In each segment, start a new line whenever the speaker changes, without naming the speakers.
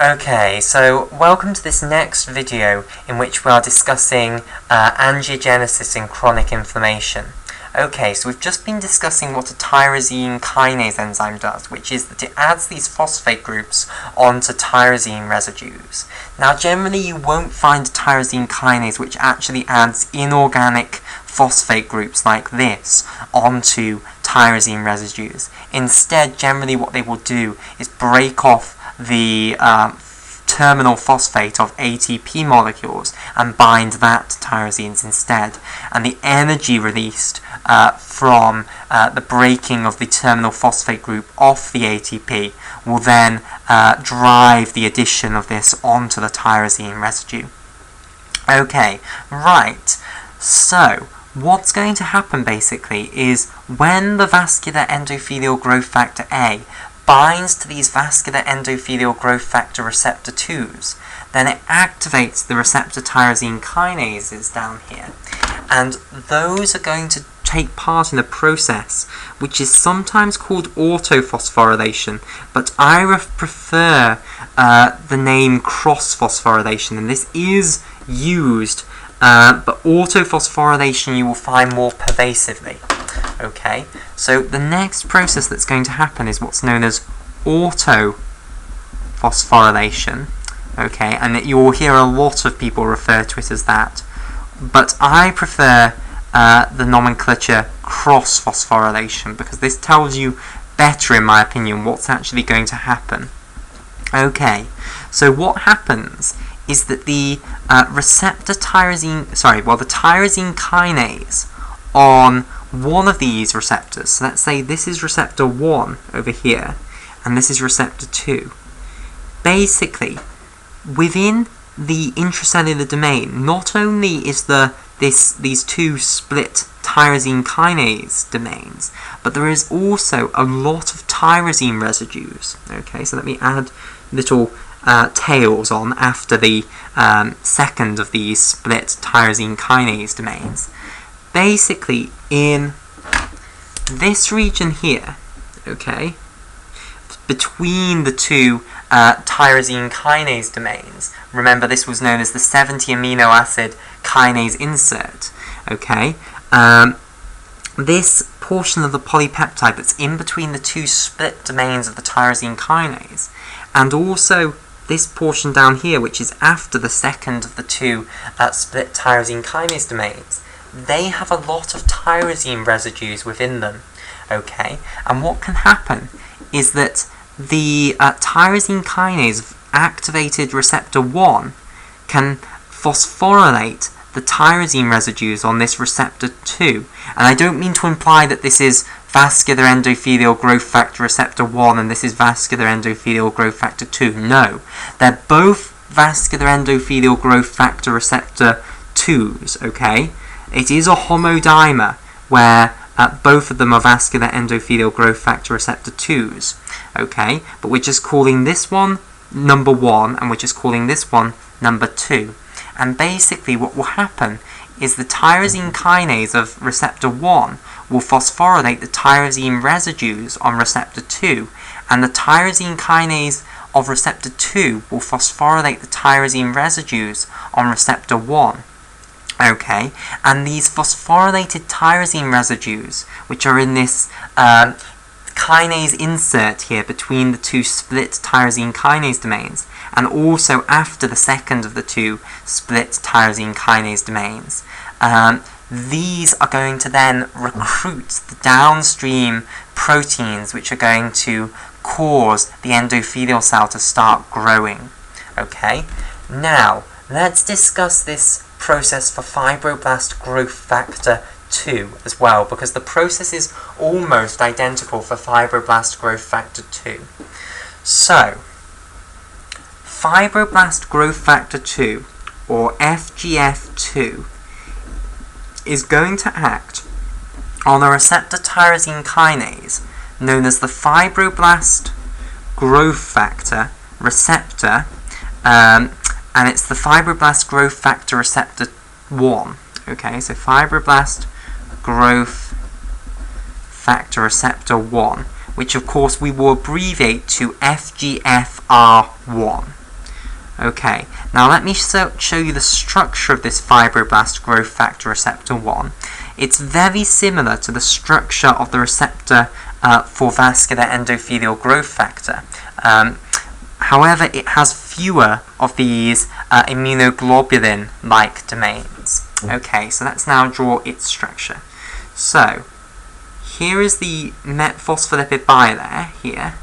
Okay, so welcome to this next video in which we are discussing angiogenesis in chronic inflammation. Okay, so we've just been discussing what a tyrosine kinase enzyme does, which is that it adds these phosphate groups onto tyrosine residues. Now, generally you won't find a tyrosine kinase which actually adds inorganic phosphate groups like this onto tyrosine residues. Instead, generally what they will do is break off the terminal phosphate of ATP molecules and bind that to tyrosines instead. And the energy released from the breaking of the terminal phosphate group off the ATP will then drive the addition of this onto the tyrosine residue. Okay, right, so what's going to happen basically is when the vascular endothelial growth factor A binds to these vascular endothelial growth factor receptor 2s, then it activates the receptor tyrosine kinases down here, and those are going to take part in a process which is sometimes called autophosphorylation, but I prefer the name cross-phosphorylation, and this is used, but autophosphorylation you will find more pervasively. Okay, so the next process that's going to happen is what's known as autophosphorylation. Okay, and you will hear a lot of people refer to it as that, but I prefer the nomenclature cross-phosphorylation because this tells you better, in my opinion, what's actually going to happen. Okay, so what happens is that the the tyrosine kinase on one of these receptors, so let's say this is receptor 1 over here, and this is receptor 2. Basically, within the intracellular domain, not only is these two split tyrosine kinase domains, but there is also a lot of tyrosine residues. Okay, so let me add little tails on after the second of these split tyrosine kinase domains. Basically, in this region here, okay, between the two tyrosine kinase domains, remember this was known as the 70 amino acid kinase insert, okay, this portion of the polypeptide that's in between the two split domains of the tyrosine kinase, and also this portion down here, which is after the second of the two split tyrosine kinase domains, they have a lot of tyrosine residues within them, okay? And what can happen is that the tyrosine kinase of activated receptor 1 can phosphorylate the tyrosine residues on this receptor 2. And I don't mean to imply that this is vascular endothelial growth factor receptor 1 and this is vascular endothelial growth factor 2. No, they're both vascular endothelial growth factor receptor 2s, okay? It is a homodimer where both of them are vascular endothelial growth factor receptor 2s, okay? But we're just calling this one number 1 and we're just calling this one number 2. And basically what will happen is the tyrosine kinase of receptor 1 will phosphorylate the tyrosine residues on receptor 2, and the tyrosine kinase of receptor 2 will phosphorylate the tyrosine residues on receptor 1. Okay, and these phosphorylated tyrosine residues, which are in this kinase insert here between the two split tyrosine kinase domains, and also after the second of the two split tyrosine kinase domains, these are going to then recruit the downstream proteins which are going to cause the endothelial cell to start growing. Okay, now let's discuss this process for fibroblast growth factor 2 as well, because the process is almost identical for fibroblast growth factor 2. So, fibroblast growth factor 2, or FGF2, is going to act on a receptor tyrosine kinase known as the fibroblast growth factor receptor, and it's the fibroblast growth factor receptor 1. Okay, so fibroblast growth factor receptor 1, which of course we will abbreviate to FGFR1. Okay, now let me show you the structure of this fibroblast growth factor receptor 1. It's very similar to the structure of the receptor for vascular endothelial growth factor. However, it has fewer of these immunoglobulin-like domains. Okay, so let's now draw its structure. So, here is the phospholipid bilayer here,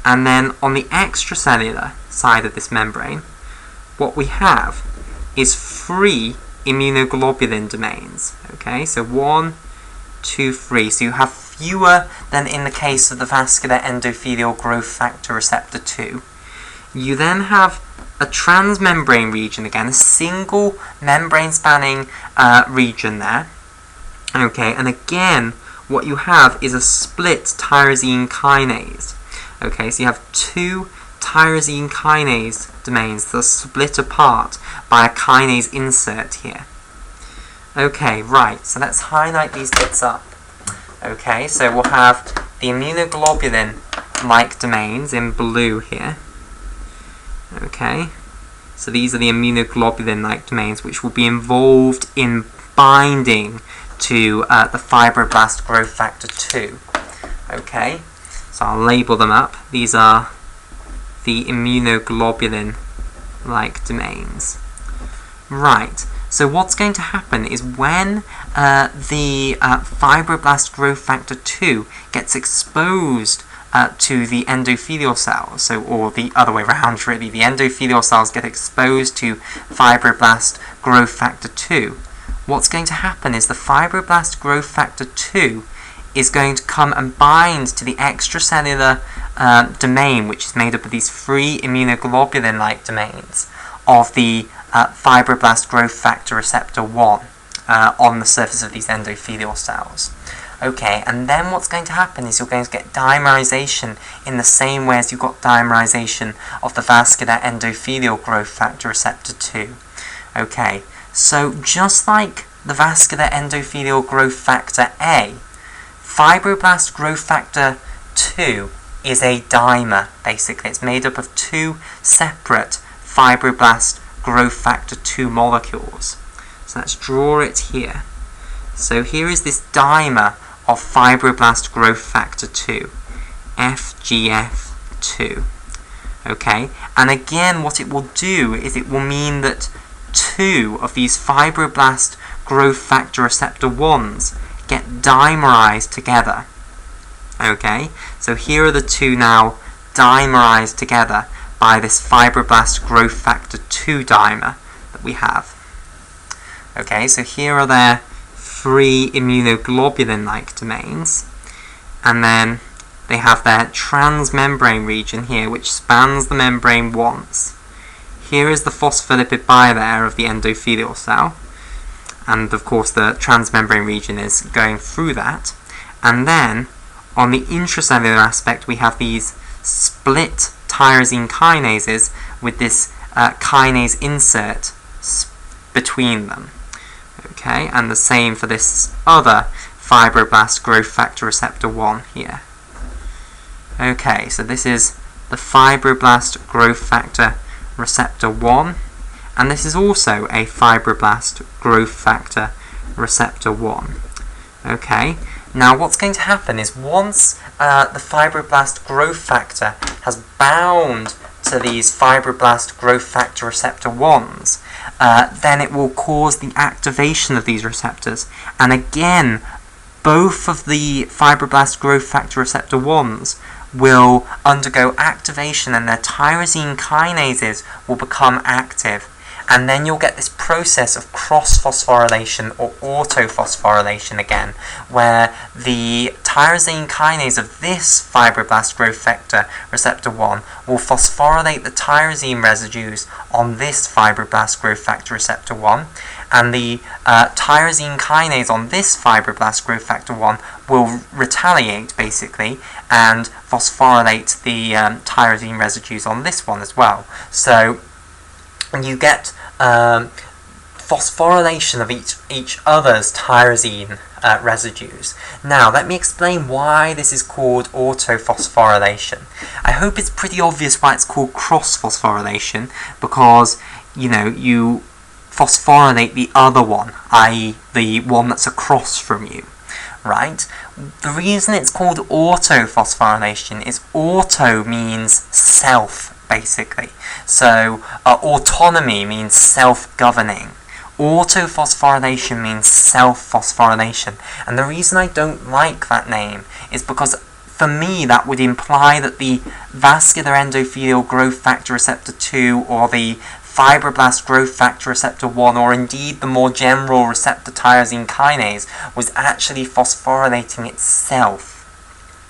and then on the extracellular side of this membrane, what we have is 3 immunoglobulin domains. Okay, so 1, 2, 3. So you have fewer than in the case of the vascular endothelial growth factor receptor 2. You then have a transmembrane region again, a single membrane spanning region there. Okay, and again, what you have is a split tyrosine kinase. Okay, so you have 2 tyrosine kinase domains that are split apart by a kinase insert here. Okay, right, so let's highlight these bits up. Okay, so we'll have the immunoglobulin-like domains in blue here. Okay, so these are the immunoglobulin-like domains which will be involved in binding to the fibroblast growth factor 2. Okay, so I'll label them up. These are the immunoglobulin-like domains. Right, so what's going to happen is when the fibroblast growth factor 2 gets exposed to the endothelial cells, or the other way around really, the endothelial cells get exposed to fibroblast growth factor 2, what's going to happen is the fibroblast growth factor 2 is going to come and bind to the extracellular domain, which is made up of these 3 immunoglobulin-like domains of the fibroblast growth factor receptor 1 on the surface of these endothelial cells. Okay, and then what's going to happen is you're going to get dimerization in the same way as you got dimerization of the vascular endothelial growth factor receptor 2. Okay, so just like the vascular endothelial growth factor A, fibroblast growth factor 2 is a dimer, basically. It's made up of 2 separate fibroblast growth factor 2 molecules. So let's draw it here. So here is this dimer of fibroblast growth factor 2, FGF2. Okay, and again what it will do is it will mean that 2 of these fibroblast growth factor receptor 1s get dimerized together. Okay, so here are the 2 now dimerized together by this fibroblast growth factor 2 dimer that we have. Okay, so here are their 3 immunoglobulin-like domains, and then they have their transmembrane region here, which spans the membrane once. Here is the phospholipid bilayer of the endothelial cell, and of course the transmembrane region is going through that. And then on the intracellular aspect we have these split tyrosine kinases with this kinase insert between them. Okay, and the same for this other fibroblast growth factor receptor 1 here. Okay, so this is the fibroblast growth factor receptor 1, and this is also a fibroblast growth factor receptor 1. Okay, now what's going to happen is once the fibroblast growth factor has bound to these fibroblast growth factor receptor 1s, then it will cause the activation of these receptors, and again both of the fibroblast growth factor receptor 1s will undergo activation and their tyrosine kinases will become active, and then you'll get this process of cross-phosphorylation or autophosphorylation again, where the tyrosine kinase of this fibroblast growth factor receptor 1 will phosphorylate the tyrosine residues on this fibroblast growth factor receptor 1, and the tyrosine kinase on this fibroblast growth factor 1 will retaliate basically and phosphorylate the tyrosine residues on this one as well. So you get phosphorylation of each other's tyrosine residues. Now, let me explain why this is called autophosphorylation. I hope it's pretty obvious why it's called cross-phosphorylation, because, you know, you phosphorylate the other one, i.e. the one that's across from you, right? The reason it's called autophosphorylation is auto means self, basically. So autonomy means self-governing. Autophosphorylation means self-phosphorylation. And the reason I don't like that name is because for me that would imply that the vascular endothelial growth factor receptor 2 or the fibroblast growth factor receptor 1, or indeed the more general receptor tyrosine kinase, was actually phosphorylating itself.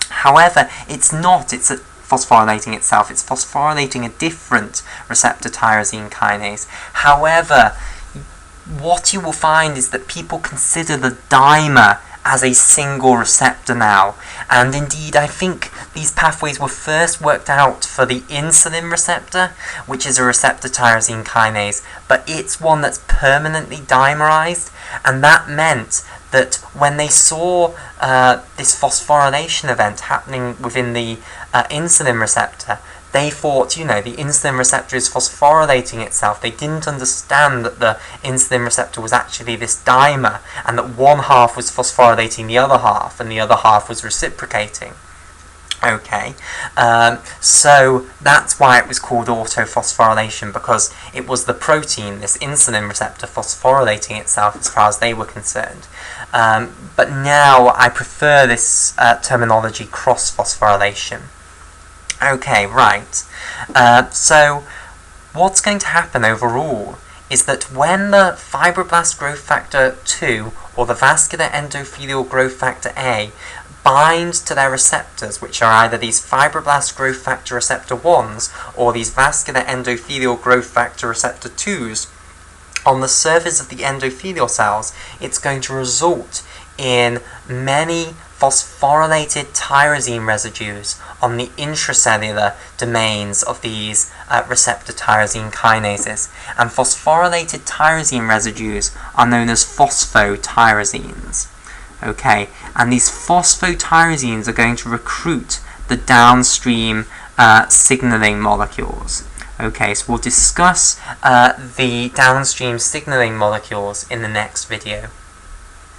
However, it's not. It's phosphorylating itself. It's phosphorylating a different receptor tyrosine kinase. However, what you will find is that people consider the dimer as a single receptor now, and indeed I think these pathways were first worked out for the insulin receptor, which is a receptor tyrosine kinase, but it's one that's permanently dimerized, and that meant that when they saw this phosphorylation event happening within the insulin receptor, they thought, you know, the insulin receptor is phosphorylating itself. They didn't understand that the insulin receptor was actually this dimer, and that one half was phosphorylating the other half, and the other half was reciprocating. Okay, so that's why it was called autophosphorylation, because it was the protein, this insulin receptor, phosphorylating itself as far as they were concerned. But now I prefer this terminology, cross-phosphorylation. Okay, right. So what's going to happen overall is that when the fibroblast growth factor 2 or the vascular endothelial growth factor A bind to their receptors, which are either these fibroblast growth factor receptor 1s or these vascular endothelial growth factor receptor 2s, on the surface of the endothelial cells, it's going to result in many phosphorylated tyrosine residues on the intracellular domains of these receptor tyrosine kinases. And phosphorylated tyrosine residues are known as phosphotyrosines. Okay, and these phosphotyrosines are going to recruit the downstream signaling molecules. Okay, so we'll discuss the downstream signaling molecules in the next video.